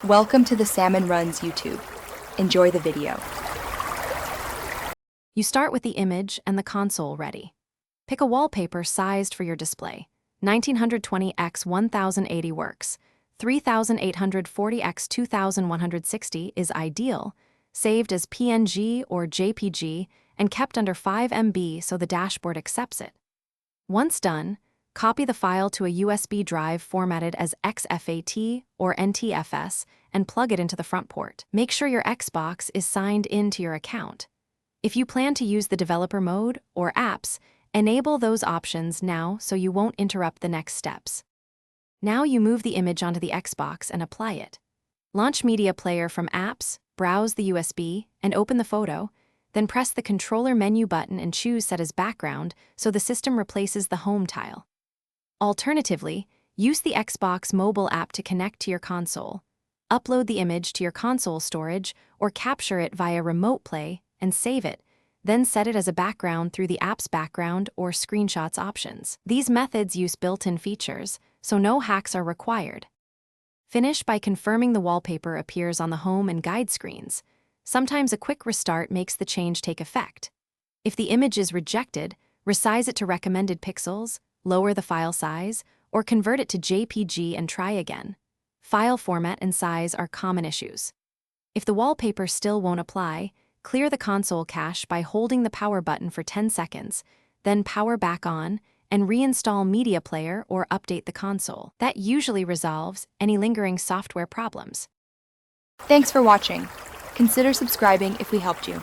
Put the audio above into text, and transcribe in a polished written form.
Welcome to the Salmon Runs YouTube. Enjoy the video. You start with the image and the console ready. Pick a wallpaper sized for your display. 1920 x 1080 works. 3840 x 2160 is ideal, saved as PNG or JPG and kept under 5 MB so the dashboard accepts it. Once done, copy the file to a USB drive formatted as XFAT or NTFS and plug it into the front port. Make sure your Xbox is signed in to your account. If you plan to use the developer mode or apps, enable those options now so you won't interrupt the next steps. Now you move the image onto the Xbox and apply it. Launch Media Player from Apps, browse the USB, and open the photo, then press the controller menu button and choose Set as Background so the system replaces the home tile. Alternatively, use the Xbox mobile app to connect to your console. Upload the image to your console storage or capture it via remote play and save it, then set it as a background through the app's background or screenshots options. These methods use built-in features, so no hacks are required. Finish by confirming the wallpaper appears on the home and guide screens. Sometimes a quick restart makes the change take effect. If the image is rejected, resize it to recommended pixels, lower the file size, or convert it to JPG and try again. File format and size are common issues. If the wallpaper still won't apply, clear the console cache by holding the power button for 10 seconds, then power back on, and reinstall Media Player or update the console. That usually resolves any lingering software problems. Thanks for watching. Consider subscribing if we helped you.